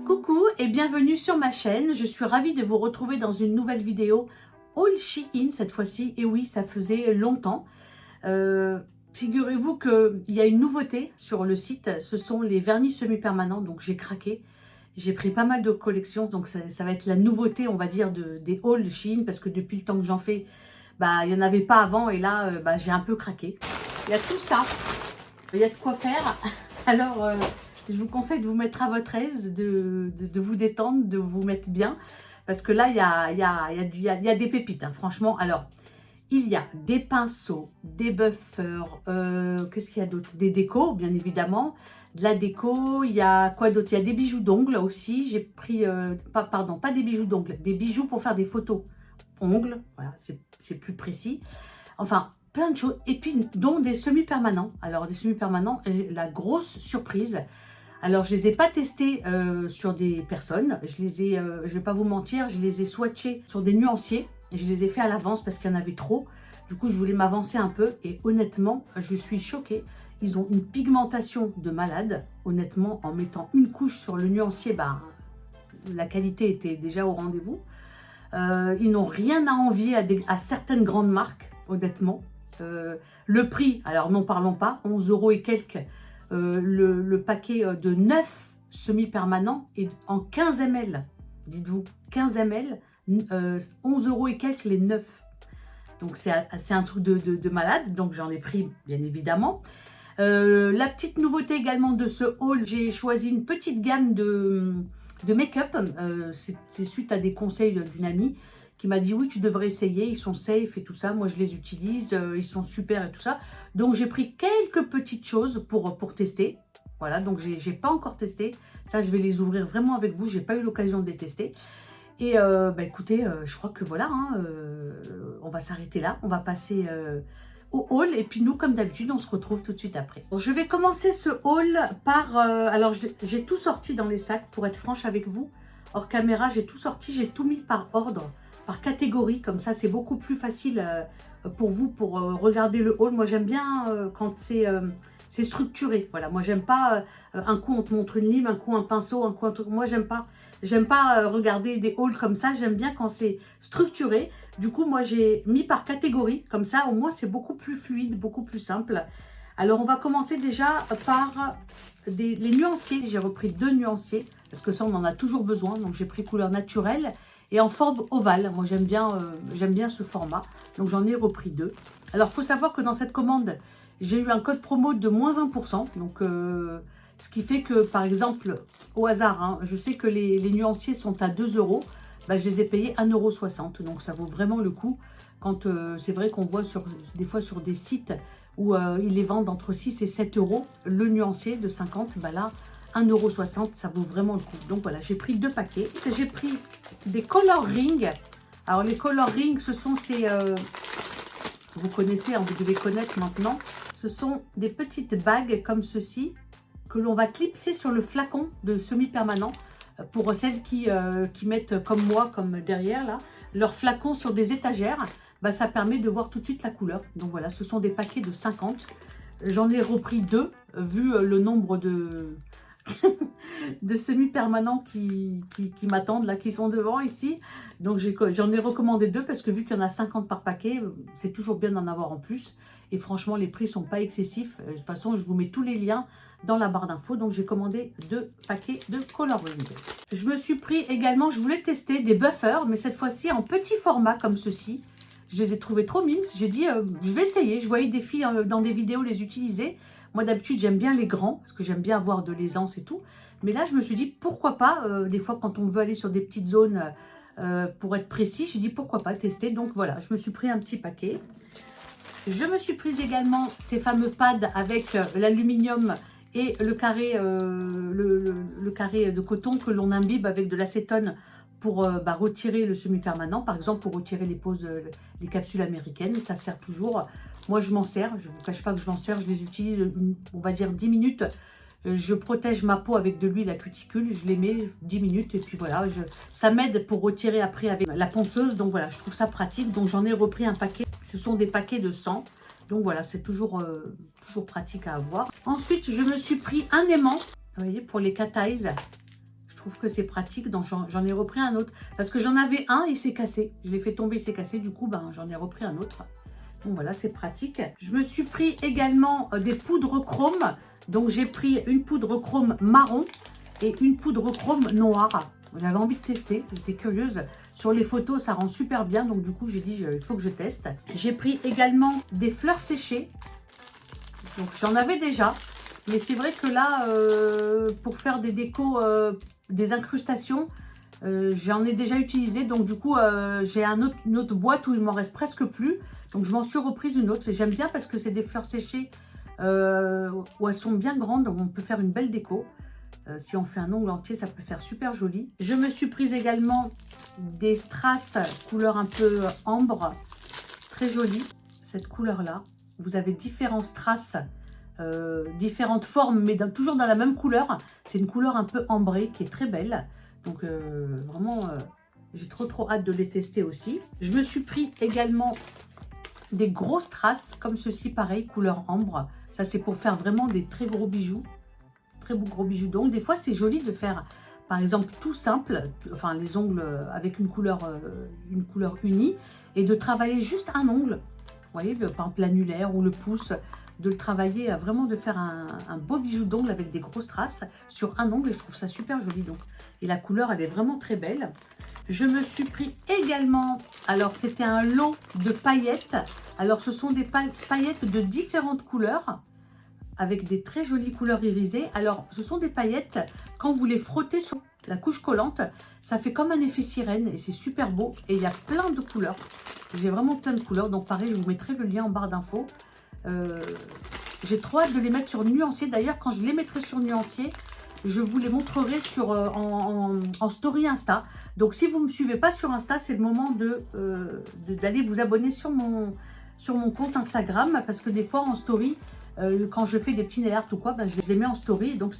Coucou et bienvenue sur ma chaîne, je suis ravie de vous retrouver dans une nouvelle vidéo Haul Shein cette fois-ci. Et oui, ça faisait longtemps. Figurez-vous qu'il y a une nouveauté sur le site, ce sont les vernis semi-permanents, donc j'ai craqué. J'ai pris pas mal de collections, donc ça va être la nouveauté, on va dire, des hauls Shein, parce que depuis le temps que j'en fais, il n'y en avait pas avant, et là, j'ai un peu craqué. Il y a tout ça, il y a de quoi faire. Alors, je vous conseille de vous mettre à votre aise, de vous détendre, de vous mettre bien, parce que là, il y a des pépites, hein, franchement. Alors, il y a des pinceaux, des buffers, qu'est-ce qu'il y a d'autre? Des décos, bien évidemment. De la déco, il y a quoi d'autre? Il y a des bijoux d'ongles aussi. J'ai pris, pas des bijoux d'ongles, des bijoux pour faire des photos ongles. Voilà, c'est plus précis. Enfin, plein de choses. Et puis, dont des semi-permanents. Alors, des semi-permanents, la grosse surprise. Alors, je ne les ai pas testés sur des personnes. Je ne vais pas vous mentir, je les ai swatchés sur des nuanciers. Je les ai fait à l'avance parce qu'il y en avait trop. Du coup, je voulais m'avancer un peu. Et honnêtement, je suis choquée. Ils ont une pigmentation de malade. Honnêtement, en mettant une couche sur le nuancier, la qualité était déjà au rendez-vous. Ils n'ont rien à envier à certaines grandes marques, honnêtement. Le prix, alors n'en parlons pas, 11 € et quelques. Le paquet de 9 semi-permanents est en 15 ml. Dites-vous, 15 ml, 11 € et quelques les 9. Donc c'est un truc de malade, donc j'en ai pris bien évidemment. La petite nouveauté également de ce haul, j'ai choisi une petite gamme de make-up. C'est suite à des conseils d'une amie qui m'a dit oui, tu devrais essayer, ils sont safe et tout ça. Moi je les utilise, ils sont super et tout ça. Donc j'ai pris quelques petites choses pour tester. Voilà, donc j'ai pas encore testé. Ça, je vais les ouvrir vraiment avec vous. J'ai pas eu l'occasion de les tester. Et écoutez, je crois que voilà, hein, on va s'arrêter là. On va passer au haul. Et puis nous, comme d'habitude, on se retrouve tout de suite après. Bon, je vais commencer ce haul par... alors, j'ai tout sorti dans les sacs, pour être franche avec vous. Hors caméra, j'ai tout sorti. J'ai tout mis par ordre, par catégorie. Comme ça, c'est beaucoup plus facile pour vous, pour regarder le haul. Moi, j'aime bien quand c'est structuré. Voilà, moi, j'aime pas un coup, on te montre une lime, un coup, un pinceau, un coup, un truc. Moi, j'aime pas. J'aime pas regarder des hauls comme ça, j'aime bien quand c'est structuré. Du coup, moi, j'ai mis par catégorie, comme ça, au moins, c'est beaucoup plus fluide, beaucoup plus simple. Alors, on va commencer déjà par les nuanciers. J'ai repris 2 nuanciers, parce que ça, on en a toujours besoin. Donc, j'ai pris couleur naturelle et en forme ovale. Moi, j'aime bien ce format. Donc, j'en ai repris 2. Alors, il faut savoir que dans cette commande, j'ai eu un code promo de moins 20%. Donc, ce qui fait que, par exemple, au hasard, hein, je sais que les nuanciers sont à 2 €. Je les ai payés 1,60 €. Donc, ça vaut vraiment le coup. Quand c'est vrai qu'on voit des fois sur des sites où ils les vendent entre 6 et 7 €. Le nuancier de 50, là, 1,60 €, ça vaut vraiment le coup. Donc, voilà, j'ai pris 2 paquets. J'ai pris des color rings. Alors, les color rings, ce sont ces... vous connaissez, hein, vous devez connaître maintenant. Ce sont des petites bagues comme ceci, que l'on va clipser sur le flacon de semi-permanent pour celles qui mettent comme moi, comme derrière là, leur flacon sur des étagères. Ça permet de voir tout de suite la couleur. Donc voilà, ce sont des paquets de 50. J'en ai repris 2, vu le nombre de, de semi-permanents qui m'attendent là, qui sont devant ici. Donc j'en ai recommandé 2 parce que vu qu'il y en a 50 par paquet, c'est toujours bien d'en avoir en plus. Et franchement, les prix sont pas excessifs. De toute façon, je vous mets tous les liens dans la barre d'infos. Donc, j'ai commandé 2 paquets de Color Ring. Je me suis pris également, je voulais tester des buffers, mais cette fois-ci en petit format comme ceci. Je les ai trouvés trop mimes. J'ai dit, je vais essayer. Je voyais des filles dans des vidéos les utiliser. Moi, d'habitude, j'aime bien les grands parce que j'aime bien avoir de l'aisance et tout. Mais là, je me suis dit, pourquoi pas, des fois, quand on veut aller sur des petites zones pour être précis, j'ai dit, pourquoi pas tester. Donc, voilà, je me suis pris un petit paquet. Je me suis prise également ces fameux pads avec l'aluminium et le carré, le carré de coton que l'on imbibe avec de l'acétone pour retirer le semi-permanent. Par exemple, pour retirer les poses, les capsules américaines. Ça sert toujours. Moi, je m'en sers. Je ne vous cache pas que je m'en sers. Je les utilise, on va dire, 10 minutes. Je protège ma peau avec de l'huile à cuticule. Je les mets 10 minutes et puis voilà. Ça m'aide pour retirer après avec la ponceuse. Donc voilà, je trouve ça pratique. Donc j'en ai repris un paquet. Ce sont des paquets de 100. Donc voilà, c'est toujours pratique à avoir. Ensuite, je me suis pris un aimant, vous voyez, pour les cat eyes. trouve que c'est pratique, donc j'en ai repris un autre. Parce que j'en avais un, il s'est cassé. Je l'ai fait tomber, il s'est cassé, du coup, ben, j'en ai repris un autre. Donc voilà, c'est pratique. Je me suis pris également des poudres chrome. Donc j'ai pris une poudre chrome marron et une poudre chrome noire. J'avais envie de tester, j'étais curieuse. Sur les photos, ça rend super bien, donc du coup, j'ai dit, il faut que je teste. J'ai pris également des fleurs séchées. Donc j'en avais déjà, mais c'est vrai que là, pour faire des décos, des incrustations, j'en ai déjà utilisé. Donc du coup, j'ai une autre boîte où il m'en reste presque plus. Donc je m'en suis reprise une autre. J'aime bien parce que c'est des fleurs séchées où elles sont bien grandes, donc on peut faire une belle déco. Si on fait un ongle entier, ça peut faire super joli. Je me suis prise également des strass couleur un peu ambre, très jolie. Cette couleur-là, vous avez différents strass, différentes formes, mais toujours dans la même couleur. C'est une couleur un peu ambrée qui est très belle. Donc vraiment, j'ai trop hâte de les tester aussi. Je me suis pris également des gros strass, comme ceci, pareil, couleur ambre. Ça, c'est pour faire vraiment des très gros bijoux. Très beaux gros bijoux d'ongles. Des fois, c'est joli de faire, par exemple, tout simple, enfin les ongles avec une couleur unie, et de travailler juste un ongle. Vous voyez, par exemple l'annulaire ou le pouce, de le travailler, vraiment de faire un beau bijou d'ongle avec des grosses traces sur un ongle, et je trouve ça super joli. Donc, et la couleur, elle est vraiment très belle. Je me suis pris également, alors c'était un lot de paillettes. Alors, ce sont des paillettes de différentes couleurs, avec des très jolies couleurs irisées. Alors, ce sont des paillettes, quand vous les frottez sur la couche collante, ça fait comme un effet sirène et c'est super beau. Et il y a plein de couleurs. J'ai vraiment plein de couleurs. Donc, pareil, je vous mettrai le lien en barre d'infos. J'ai trop hâte de les mettre sur Nuancier. D'ailleurs, quand je les mettrai sur Nuancier, je vous les montrerai sur, en story Insta. Donc, si vous ne me suivez pas sur Insta, c'est le moment d'aller vous abonner sur mon compte Instagram. Parce que des fois, en story, quand je fais des petits nail art ou quoi, ben, je les mets en story. Donc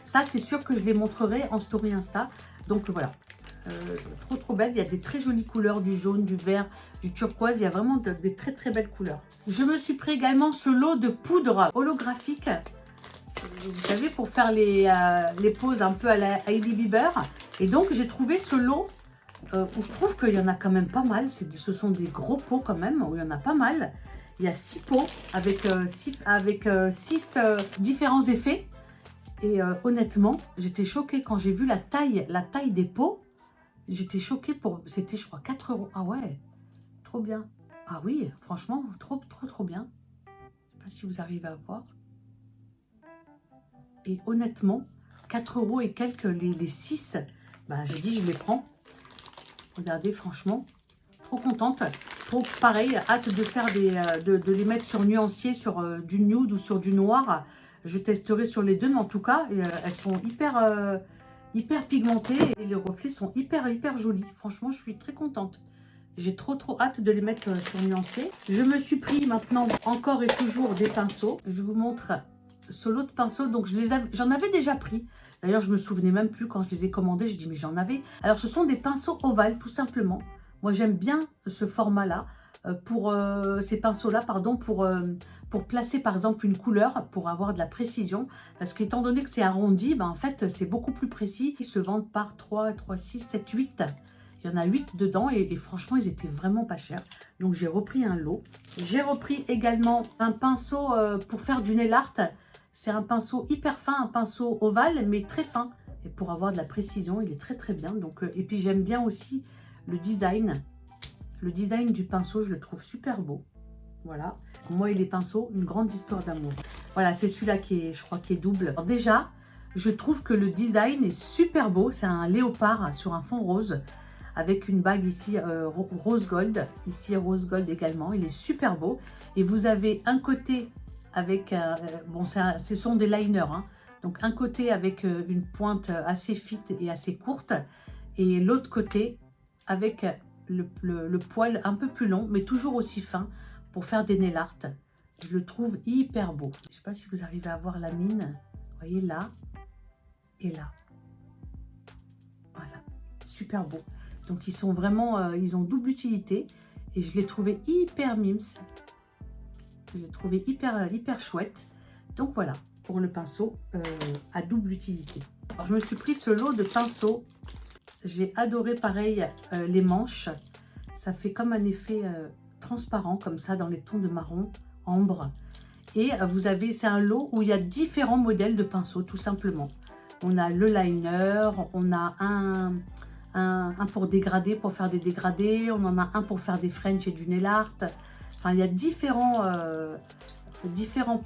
ça, c'est sûr que je les montrerai en story Insta. Donc voilà, trop belle. Il y a des très jolies couleurs, du jaune, du vert, du turquoise. Il y a vraiment des très belles couleurs. Je me suis pris également ce lot de poudre holographique. Vous savez, pour faire les poses un peu à la Hailey Bieber. Et donc, j'ai trouvé ce lot où je trouve qu'il y en a quand même pas mal. Ce sont des gros pots quand même, où il y en a pas mal. Il y a 6 pots avec 6 différents effets. Et honnêtement, j'étais choquée quand j'ai vu la taille des pots. J'étais choquée c'était, je crois, 4 €. Ah ouais, trop bien. Ah oui, franchement, trop bien. Je ne sais pas si vous arrivez à voir. Et honnêtement, 4 € et quelques, les 6, bah, j'ai dit, je les prends. Regardez, franchement, trop contente. Donc pareil, hâte de faire de les mettre sur Nuancier, sur du nude ou sur du noir. Je testerai sur les deux, mais en tout cas, elles sont hyper pigmentées et les reflets sont hyper jolis. Franchement, je suis très contente. J'ai trop hâte de les mettre sur Nuancier. Je me suis pris maintenant encore et toujours des pinceaux. Je vous montre ce lot de pinceaux. Donc j'en avais déjà pris. D'ailleurs, je me souvenais même plus quand je les ai commandés. Je dis mais j'en avais. Alors ce sont des pinceaux ovales tout simplement. Moi, j'aime bien ce format-là, ces pinceaux-là, pardon, pour placer, par exemple, une couleur, pour avoir de la précision. Parce qu'étant donné que c'est arrondi, ben, en fait, c'est beaucoup plus précis. Ils se vendent par 3, 6, 7, 8. Il y en a 8 dedans et franchement, ils étaient vraiment pas chers. Donc, j'ai repris un lot. J'ai repris également un pinceau pour faire du nail art. C'est un pinceau hyper fin, un pinceau ovale, mais très fin. Et pour avoir de la précision, il est très bien. Donc, et puis, j'aime bien aussi le design du pinceau, je le trouve super beau. Voilà, moi et les pinceaux, une grande histoire d'amour. Voilà, c'est celui-là je crois, qui est double. Alors déjà, je trouve que le design est super beau. C'est un léopard sur un fond rose, avec une bague ici rose gold. Ici, rose gold également. Il est super beau. Et vous avez un côté avec, bon, ce sont des liners, hein. Donc un côté avec une pointe assez fit et assez courte. Et l'autre côté avec le poil un peu plus long, mais toujours aussi fin, pour faire des nail art. Je le trouve hyper beau. Je ne sais pas si vous arrivez à voir la mine. Vous voyez là et là. Voilà, super beau. Donc ils sont vraiment, ils ont double utilité. Et je l'ai trouvé hyper mimes. Je l'ai trouvé hyper chouette. Donc voilà, pour le pinceau à double utilité. Alors, je me suis pris ce lot de pinceaux. J'ai adoré pareil les manches. Ça fait comme un effet transparent comme ça dans les tons de marron, ambre. Et vous avez, c'est un lot où il y a différents modèles de pinceaux tout simplement. On a le liner, on a un pour dégrader, pour faire des dégradés. On en a un pour faire des French et du nail art. Enfin, il y a différents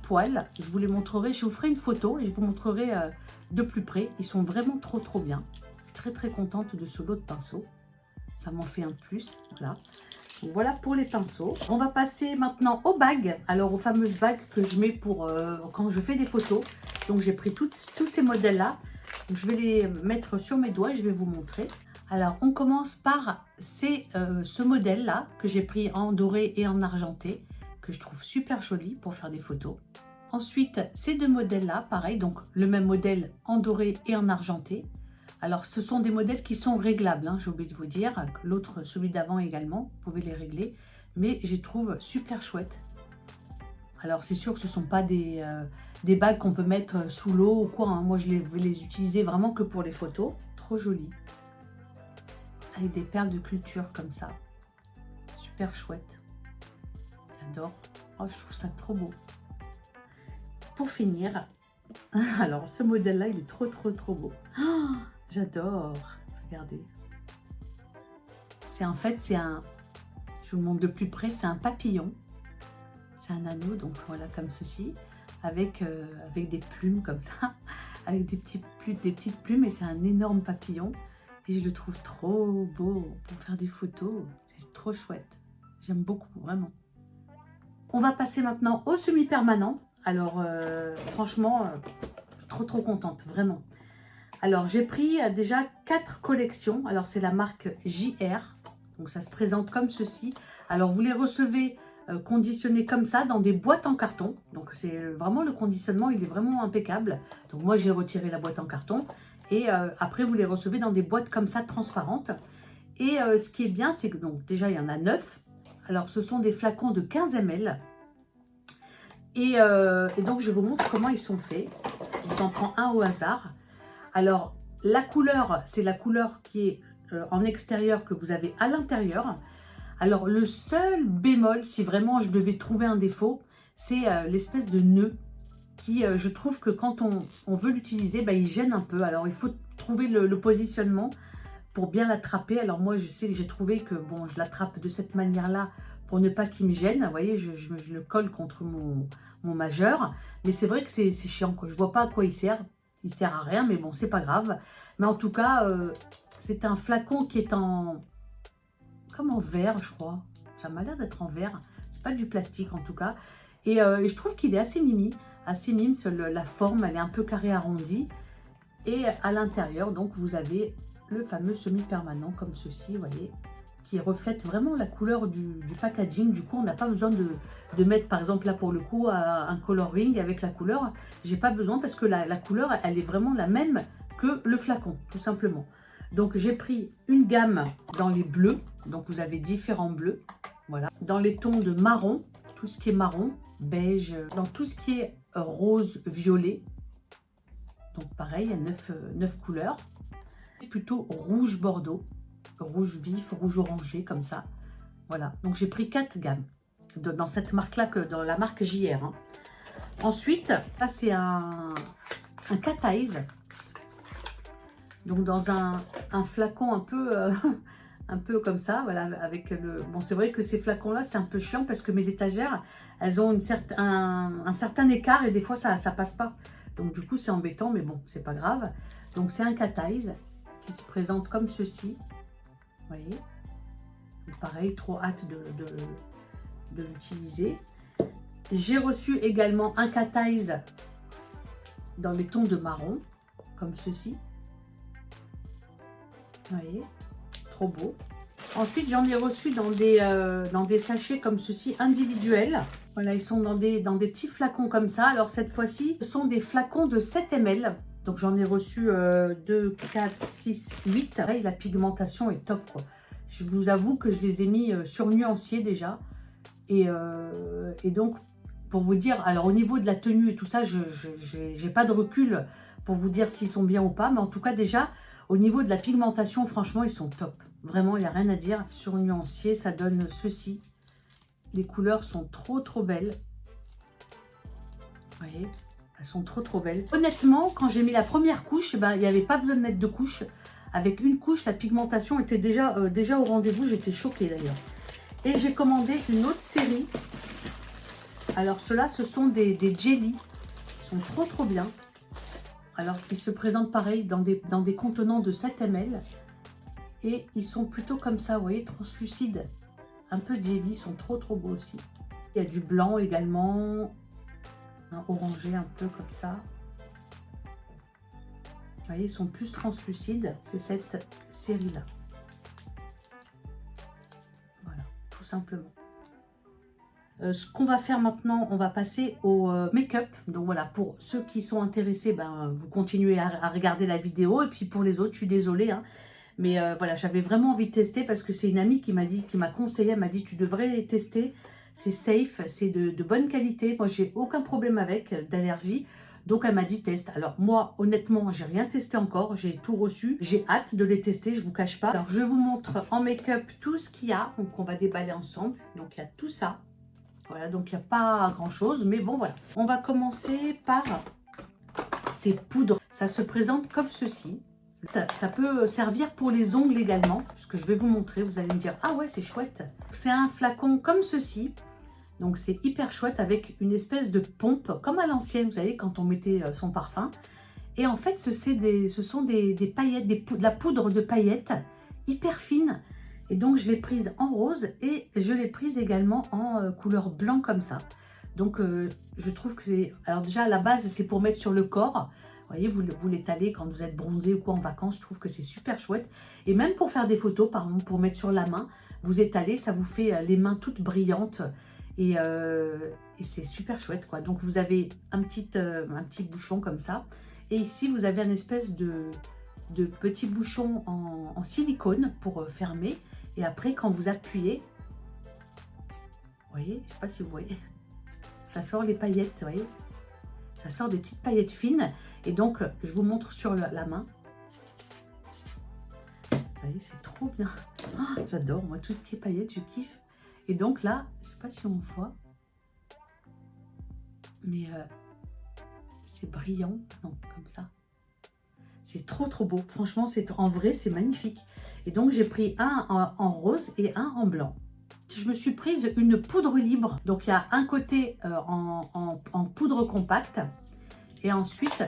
poils. Je vous les montrerai. Je vous ferai une photo et je vous montrerai de plus près. Ils sont vraiment trop bien. Je suis très contente de ce lot de pinceaux. Ça m'en fait un plus. Voilà. Donc, voilà pour les pinceaux. On va passer maintenant aux bagues. Alors aux fameuses bagues que je mets pour quand je fais des photos. Donc j'ai pris tous ces modèles-là. Je vais les mettre sur mes doigts et je vais vous montrer. Alors on commence par ce modèle-là que j'ai pris en doré et en argenté, que je trouve super joli pour faire des photos. Ensuite, ces deux modèles-là, pareil, donc le même modèle en doré et en argenté. Alors, ce sont des modèles qui sont réglables, hein, j'ai oublié de vous dire. L'autre, celui d'avant également, vous pouvez les régler. Mais je les trouve super chouettes. Alors, c'est sûr que ce ne sont pas des bagues qu'on peut mettre sous l'eau ou quoi. Hein. Moi, je vais les utiliser vraiment que pour les photos. Trop joli. Avec des perles de culture comme ça. Super chouette. J'adore. Oh, je trouve ça trop beau. Pour finir, alors ce modèle-là, il est trop beau. Oh, j'adore. Regardez. En fait, c'est un... Je vous le montre de plus près, c'est un papillon. C'est un anneau, donc voilà, comme ceci. Avec des plumes comme ça. Avec des petites plumes, et c'est un énorme papillon. Et je le trouve trop beau pour faire des photos. C'est trop chouette. J'aime beaucoup, vraiment. On va passer maintenant au semi-permanent. Alors, franchement, trop contente, vraiment. Alors, j'ai pris déjà 4 collections. Alors, c'est la marque JR. Donc, ça se présente comme ceci. Alors, vous les recevez conditionnés comme ça dans des boîtes en carton. Donc, c'est vraiment le conditionnement, il est vraiment impeccable. Donc, moi, j'ai retiré la boîte en carton. Et après, vous les recevez dans des boîtes comme ça, transparentes. Et ce qui est bien, c'est que donc déjà, il y en a 9. Alors, ce sont des flacons de 15 ml. Et donc, je vous montre comment ils sont faits. Je en prends un au hasard. Alors, la couleur, c'est la couleur qui est en extérieur que vous avez à l'intérieur. Alors, le seul bémol, si vraiment je devais trouver un défaut, c'est l'espèce de nœud qui, je trouve que quand on veut l'utiliser, bah, il gêne un peu. Alors, il faut trouver le positionnement pour bien l'attraper. Alors, moi, je sais que j'ai trouvé que, bon, je l'attrape de cette manière-là pour ne pas qu'il me gêne. Vous voyez, je le colle contre mon majeur. Mais c'est vrai que c'est chiant, quoi. Je ne vois pas à quoi il sert. Il sert à rien, mais bon, c'est pas grave. Mais en tout cas, c'est un flacon qui est comme en verre, je crois. Ça m'a l'air d'être en verre. C'est pas du plastique, en tout cas. Et je trouve qu'il est assez mimi. Assez mime, la forme, elle est un peu carrée arrondie. Et à l'intérieur, donc, vous avez le fameux semi-permanent, comme ceci, vous voyez, qui reflète vraiment la couleur du packaging. Du coup, on n'a pas besoin de mettre, par exemple, là, pour le coup, un coloring avec la couleur. J'ai pas besoin parce que la couleur, elle est vraiment la même que le flacon, tout simplement. Donc, j'ai pris une gamme dans les bleus. Donc, vous avez différents bleus. Voilà. Dans les tons de marron, tout ce qui est marron, beige, dans tout ce qui est rose, violet. Donc, pareil, il y a 9 couleurs. Plutôt rouge bordeaux, rouge vif, rouge orangé, comme ça. Voilà, donc j'ai pris 4 gammes dans cette marque-là, dans la marque JR. Hein. Ensuite, ça c'est un cat eyes. Donc dans un flacon un peu, un peu comme ça, voilà, avec le... Bon, c'est vrai que ces flacons-là, c'est un peu chiant parce que mes étagères, elles ont un certain écart et des fois, ça passe pas. Donc du coup, c'est embêtant, mais bon, c'est pas grave. Donc c'est un cat eyes qui se présente comme ceci. Vous voyez, pareil, trop hâte de l'utiliser. J'ai reçu également un cat eyes dans les tons de marron, comme ceci. Vous voyez, trop beau. Ensuite, j'en ai reçu dans des sachets comme ceci, individuels. Voilà, ils sont dans des petits flacons comme ça. Alors, cette fois-ci, ce sont des flacons de 7 ml. Donc, j'en ai reçu 2, 4, 6, 8. Pareil, la pigmentation est top, quoi. Je vous avoue que je les ai mis sur nuancier déjà. Et donc, pour vous dire, alors au niveau de la tenue et tout ça, je n'ai pas de recul pour vous dire s'ils sont bien ou pas. Mais en tout cas, déjà, au niveau de la pigmentation, franchement, ils sont top. Vraiment, il n'y a rien à dire. Sur nuancier, ça donne ceci. Les couleurs sont trop belles. Vous voyez, elles sont trop belles. Honnêtement, quand j'ai mis la première couche, ben, il n'y avait pas besoin de mettre de couche. Avec une couche, la pigmentation était déjà au rendez-vous. J'étais choquée d'ailleurs. Et j'ai commandé une autre série. Alors, ceux-là, ce sont des jelly. Ils sont trop bien. Alors, ils se présentent pareil dans des contenants de 7 ml. Et ils sont plutôt comme ça, vous voyez, translucides. Un peu jelly, ils sont trop beaux aussi. Il y a du blanc également. Un orangé un peu comme ça. Vous voyez, ils sont plus translucides. C'est cette série-là. Voilà, tout simplement. Ce qu'on va faire maintenant, on va passer au make-up. Donc voilà, pour ceux qui sont intéressés, ben, vous continuez à regarder la vidéo. Et puis pour les autres, je suis désolée. Hein, mais voilà, j'avais vraiment envie de tester parce que c'est une amie qui m'a conseillé, elle m'a dit tu devrais les tester. C'est safe, c'est de bonne qualité. Moi, j'ai aucun problème avec d'allergie. Donc, elle m'a dit teste. Alors, moi, honnêtement, j'ai rien testé encore. J'ai tout reçu. J'ai hâte de les tester, je ne vous cache pas. Alors, je vous montre en make-up tout ce qu'il y a. Donc, on va déballer ensemble. Donc, il y a tout ça. Voilà, donc il n'y a pas grand-chose. Mais bon, voilà. On va commencer par ces poudres. Ça se présente comme ceci. Ça peut servir pour les ongles également. Ce que je vais vous montrer. Vous allez me dire, ah ouais, c'est chouette. C'est un flacon comme ceci. Donc c'est hyper chouette avec une espèce de pompe, comme à l'ancienne, vous savez, quand on mettait son parfum. Et en fait, ce sont des paillettes, de la poudre de paillettes hyper fine. Et donc je l'ai prise en rose et je l'ai prise également en couleur blanc comme ça. Donc je trouve que c'est... Alors déjà à la base, c'est pour mettre sur le corps. Vous voyez, vous l'étalez quand vous êtes bronzé ou quoi en vacances. Je trouve que c'est super chouette. Et même pour faire des photos, par exemple, pour mettre sur la main, vous étalez, ça vous fait les mains toutes brillantes. Et c'est super chouette quoi. Donc vous avez un petit bouchon comme ça. Et ici vous avez une espèce de petit bouchon en silicone pour fermer. Et après quand vous appuyez, vous voyez, je ne sais pas si vous voyez, ça sort les paillettes, vous voyez. Ça sort des petites paillettes fines. Et donc je vous montre sur la main. Vous voyez, c'est trop bien. Oh, j'adore, moi tout ce qui est paillettes, je kiffe. Et donc là, je ne sais pas si on voit. Mais c'est brillant, non, comme ça. C'est trop beau. Franchement, en vrai, c'est magnifique. Et donc, j'ai pris un en rose et un en blanc. Je me suis prise une poudre libre. Donc, il y a un côté en poudre compacte. Et ensuite,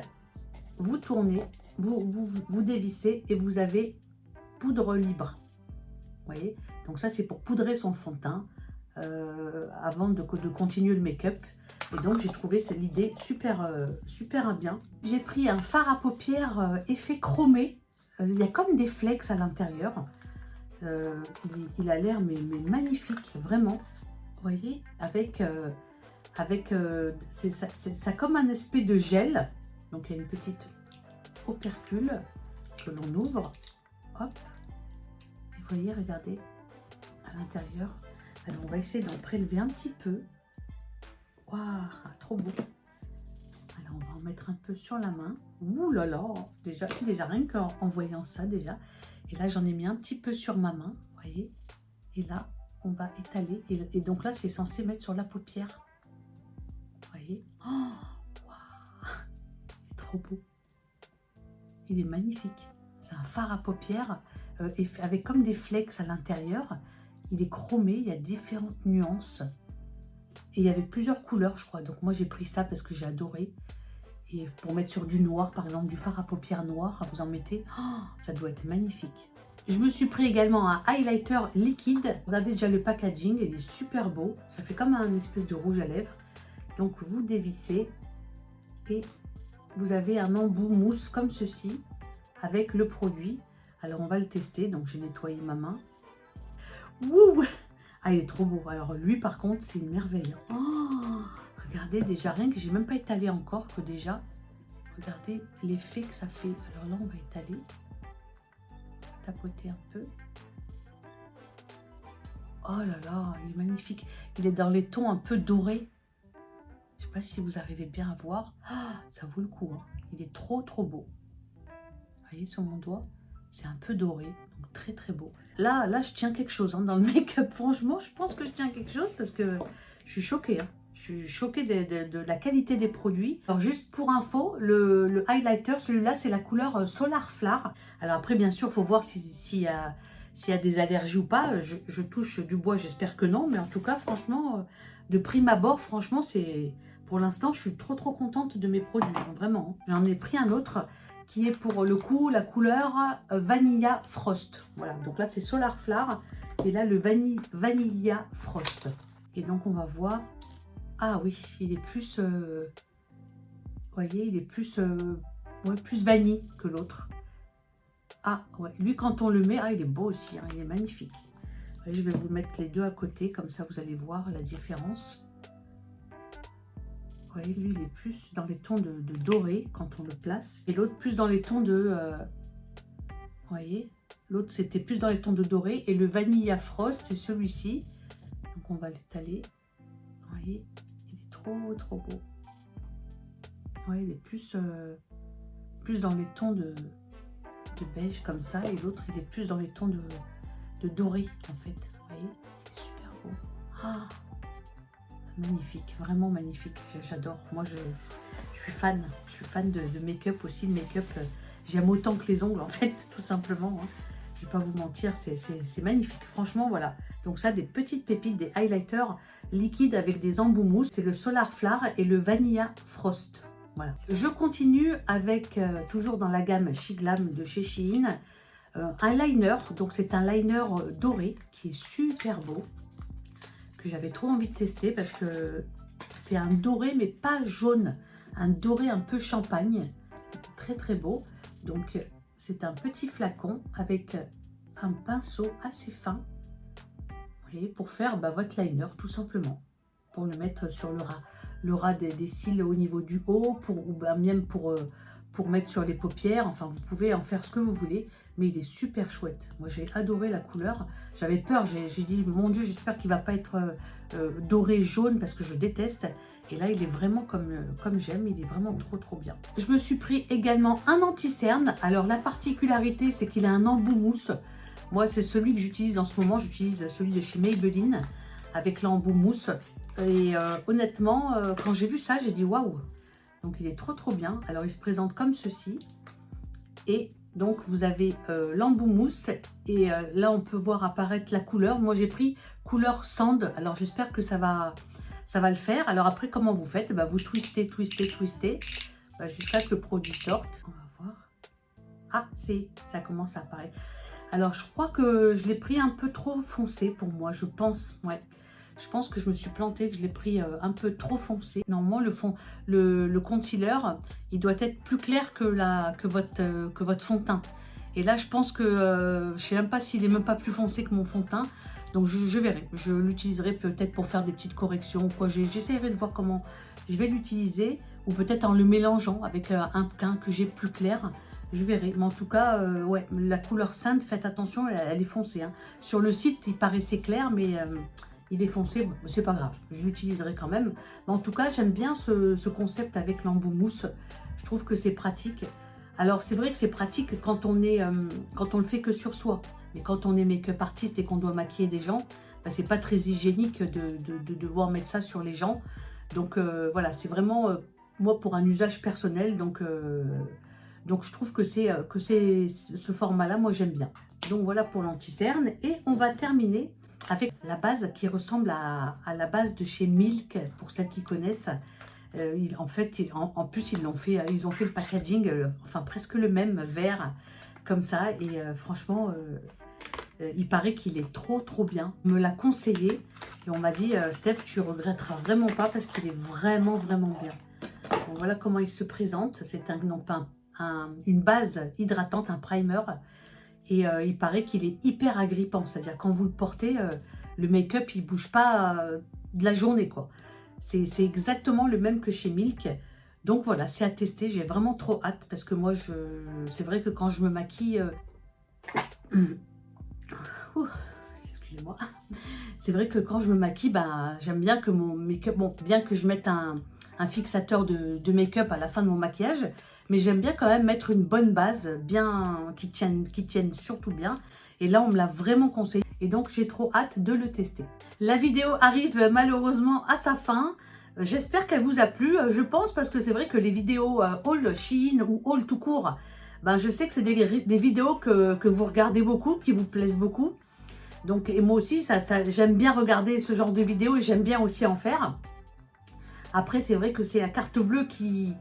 vous tournez, vous dévissez et vous avez poudre libre. Vous voyez? Donc, ça, c'est pour poudrer son fond de teint avant de continuer le make-up. Et donc, j'ai trouvé l'idée super bien. J'ai pris un fard à paupières effet chromé. Il y a comme des flecks à l'intérieur. Il a l'air mais magnifique, vraiment. Vous voyez, ça comme un espèce de gel. Donc, il y a une petite opercule que l'on ouvre. Hop. Et vous voyez, regardez, à l'intérieur. Alors, on va essayer d'en prélever un petit peu. Waouh, trop beau. Alors, on va en mettre un peu sur la main. Ouh là là, déjà rien qu'en voyant ça déjà. Et là, j'en ai mis un petit peu sur ma main, vous voyez. Et là, on va étaler. Et donc là, c'est censé mettre sur la paupière. Vous voyez. Oh, waouh, c'est trop beau. Il est magnifique. C'est un fard à paupières avec comme des flecks à l'intérieur. Il est chromé, il y a différentes nuances. Et il y avait plusieurs couleurs, je crois. Donc moi, j'ai pris ça parce que j'ai adoré. Et pour mettre sur du noir, par exemple, du fard à paupières noir, vous en mettez. Oh, ça doit être magnifique. Je me suis pris également un highlighter liquide. Regardez déjà le packaging, il est super beau. Ça fait comme un espèce de rouge à lèvres. Donc vous dévissez et vous avez un embout mousse comme ceci avec le produit. Alors on va le tester. Donc j'ai nettoyé ma main. Wouh! Ah, il est trop beau. Alors lui, par contre, c'est une merveille. Oh, regardez, déjà, rien que j'ai même pas étalé encore, que déjà, regardez l'effet que ça fait. Alors là, on va étaler. Tapoter un peu. Oh là là, il est magnifique. Il est dans les tons un peu dorés. Je sais pas si vous arrivez bien à voir. Ah, ça vaut le coup. Hein. il est trop beau. Vous voyez sur mon doigt, c'est un peu doré, donc très beau. Là, je tiens quelque chose hein, dans le make-up. Franchement, je pense que je tiens quelque chose parce que je suis choquée. Hein. Je suis choquée de la qualité des produits. Alors juste pour info, le highlighter, celui-là, c'est la couleur Solar Flare. Alors après, bien sûr, il faut voir s'il y a des allergies ou pas. Je touche du bois, j'espère que non. Mais en tout cas, franchement, de prime abord, franchement, c'est... Pour l'instant, je suis trop contente de mes produits. Hein, vraiment. J'en ai pris un autre qui est pour le coup la couleur Vanilla Frost. Voilà, donc là c'est Solar Flare et là le Vanilla Frost. Et donc on va voir, ah oui, il est plus, vous voyez, il est plus, ouais, plus vanille que l'autre. Ah ouais, lui quand on le met, ah il est beau aussi, hein, il est magnifique. Vous voyez, je vais vous mettre les deux à côté, comme ça vous allez voir la différence. Vous voyez, lui, il est plus dans les tons de doré quand on le place. Et l'autre, plus dans les tons de... vous voyez, l'autre, c'était plus dans les tons de doré. Et le Vanilla Frost, c'est celui-ci. Donc, on va l'étaler. Vous voyez, il est trop beau. Vous voyez, il est plus dans les tons de beige, comme ça. Et l'autre, il est plus dans les tons de doré, en fait. Vous voyez, c'est super beau. Ah, magnifique, vraiment magnifique, j'adore. Moi je suis fan de make-up aussi, de make-up, j'aime autant que les ongles en fait, tout simplement. Hein. Je vais pas vous mentir, c'est magnifique, franchement voilà. Donc ça, des petites pépites, des highlighters liquides avec des embouts mousse, c'est le Solar Flare et le Vanilla Frost. Voilà. Je continue avec, toujours dans la gamme She Glam de chez Shein, un liner, donc c'est un liner doré qui est super beau, que j'avais trop envie de tester parce que c'est un doré mais pas jaune, un doré un peu champagne, très beau. Donc c'est un petit flacon avec un pinceau assez fin, vous voyez, pour faire votre liner tout simplement, pour le mettre sur le ras des cils au niveau du haut, ou même pour mettre sur les paupières. Enfin, vous pouvez en faire ce que vous voulez, mais il est super chouette. Moi, j'ai adoré la couleur. J'avais peur, j'ai dit, mon Dieu, j'espère qu'il ne va pas être doré jaune, parce que je déteste. Et là, il est vraiment comme j'aime, il est vraiment trop bien. Je me suis pris également un anti-cerne. Alors, la particularité, c'est qu'il a un embout mousse. Moi, c'est celui que j'utilise en ce moment. J'utilise celui de chez Maybelline, avec l'embout mousse. Et honnêtement, quand j'ai vu ça, j'ai dit, waouh! Donc il est trop bien. Alors il se présente comme ceci. Et donc vous avez l'embout mousse. Et là on peut voir apparaître la couleur. Moi j'ai pris couleur sand. Alors j'espère que ça va le faire. Alors après comment vous faites? Vous twistez jusqu'à ce que le produit sorte. On va voir. Ah, ça commence à apparaître. Alors je crois que je l'ai pris un peu trop foncé pour moi. Je pense, ouais. Je pense que je me suis plantée, que je l'ai pris un peu trop foncé. Normalement, le concealer, il doit être plus clair que votre fond de teint. Et là, je pense que je ne sais même pas s'il est même pas plus foncé que mon fond de teint. Donc, je verrai. Je l'utiliserai peut-être pour faire des petites corrections ou quoi. J'essaierai de voir comment je vais l'utiliser. Ou peut-être en le mélangeant avec un teint que j'ai plus clair. Je verrai. Mais en tout cas, ouais, la couleur Sainte, faites attention, elle est foncée. Hein. Sur le site, il paraissait clair, mais... il est foncé, bon, c'est pas grave, je l'utiliserai quand même. Mais en tout cas, j'aime bien ce concept avec l'embout mousse. Je trouve que c'est pratique. Alors, c'est vrai que c'est pratique quand on le fait que sur soi. Mais quand on est make-up artiste et qu'on doit maquiller des gens, c'est pas très hygiénique de devoir mettre ça sur les gens. Donc, voilà, c'est vraiment, moi, pour un usage personnel. Donc je trouve que c'est ce format-là, moi, j'aime bien. Donc, voilà pour l'anti-cerne. Et on va terminer avec la base qui ressemble à la base de chez Milk, pour celles qui connaissent. En plus, ils ont fait le packaging, enfin presque le même, vert, comme ça. Et franchement, il paraît qu'il est trop bien. On me l'a conseillé et on m'a dit, Steph, tu regretteras vraiment pas parce qu'il est vraiment bien. Donc, voilà comment il se présente. C'est une base hydratante, un primer. Et il paraît qu'il est hyper agrippant, c'est-à-dire quand vous le portez, le make-up il bouge pas de la journée quoi. C'est exactement le même que chez Milk. Donc voilà, c'est à tester, j'ai vraiment trop hâte parce que moi c'est vrai que quand je me maquille, excusez-moi, c'est vrai que quand je me maquille, j'aime bien que mon make-up, bon, bien que je mette un un fixateur de make-up à la fin de mon maquillage. Mais j'aime bien quand même mettre une bonne base, bien qui tienne surtout bien. Et là, on me l'a vraiment conseillé. Et donc, j'ai trop hâte de le tester. La vidéo arrive malheureusement à sa fin. J'espère qu'elle vous a plu. Je pense parce que c'est vrai que les vidéos haul Shein ou haul tout court, ben, je sais que c'est des vidéos que vous regardez beaucoup, qui vous plaisent beaucoup. Donc, et moi aussi, j'aime bien regarder ce genre de vidéos et j'aime bien aussi en faire. Après, c'est vrai que c'est la carte bleue qui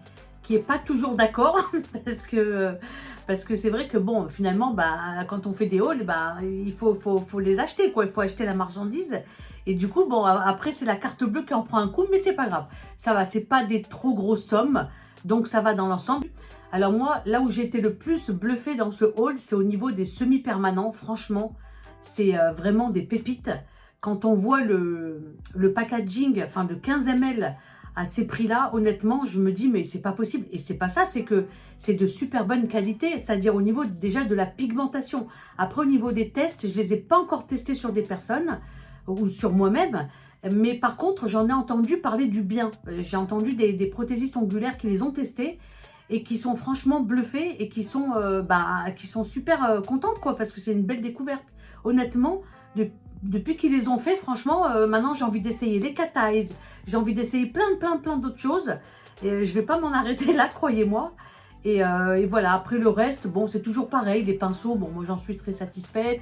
est pas toujours d'accord parce que c'est vrai que bon, finalement, bah, quand on fait des hauls, bah, il faut les acheter, quoi. Il faut acheter la marchandise. Et du coup, bon, après, c'est la carte bleue qui en prend un coup, mais c'est pas grave. Ça va, c'est pas des trop grosses sommes, donc ça va dans l'ensemble. Alors moi, là où j'ai été le plus bluffée dans ce haul, c'est au niveau des semi-permanents. Franchement, c'est vraiment des pépites. Quand on voit le packaging, enfin de 15 ml à ces prix-là, honnêtement, je me dis, mais c'est pas possible. Et c'est pas ça, c'est que c'est de super bonne qualité, c'est-à-dire au niveau déjà de la pigmentation. Après, au niveau des tests, je les ai pas encore testés sur des personnes ou sur moi-même. Mais par contre, j'en ai entendu parler du bien. J'ai entendu des prothésistes ongulaires qui les ont testés et qui sont franchement bluffés et qui sont super contentes, quoi, parce que c'est une belle découverte. Honnêtement, depuis qu'ils les ont fait, franchement, maintenant j'ai envie d'essayer les cat eyes, j'ai envie d'essayer plein d'autres choses. Et je vais pas m'en arrêter là, croyez-moi. Et voilà, après le reste, bon, c'est toujours pareil, les pinceaux, bon, moi j'en suis très satisfaite.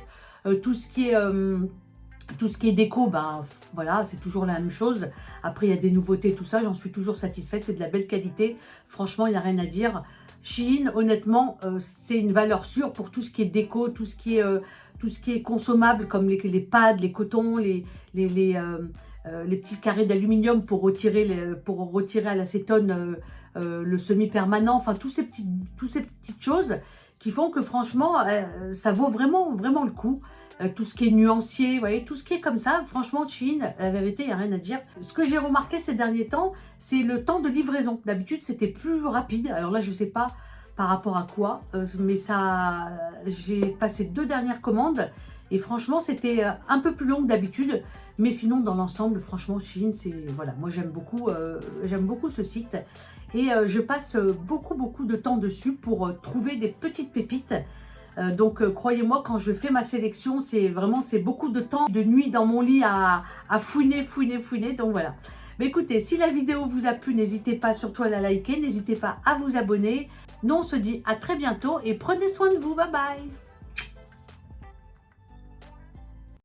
Tout ce qui est déco, ben voilà, c'est toujours la même chose. Après, il y a des nouveautés, tout ça, j'en suis toujours satisfaite. C'est de la belle qualité. Franchement, il n'y a rien à dire. Shein, honnêtement, c'est une valeur sûre pour tout ce qui est déco, tout ce qui est consommable, comme les pads, les cotons, les petits carrés d'aluminium pour retirer à l'acétone le semi-permanent. Enfin, toutes ces petites choses qui font que franchement, ça vaut vraiment le coup. Tout ce qui est nuancier, vous voyez, tout ce qui est comme ça, franchement, Shein, la vérité, il n'y a rien à dire. Ce que j'ai remarqué ces derniers temps, c'est le temps de livraison. D'habitude, c'était plus rapide. Alors là, je ne sais pas par rapport à quoi, mais ça, j'ai passé 2 dernières commandes et franchement, c'était un peu plus long que d'habitude. Mais sinon, dans l'ensemble, franchement, Shein, c'est, voilà, moi, j'aime beaucoup ce site. Et je passe beaucoup de temps dessus pour trouver des petites pépites. Donc croyez-moi, quand je fais ma sélection, c'est beaucoup de temps, de nuit dans mon lit à fouiner. Donc voilà. Mais écoutez, si la vidéo vous a plu, n'hésitez pas surtout à la liker, n'hésitez pas à vous abonner. Nous, on se dit à très bientôt et prenez soin de vous. Bye bye.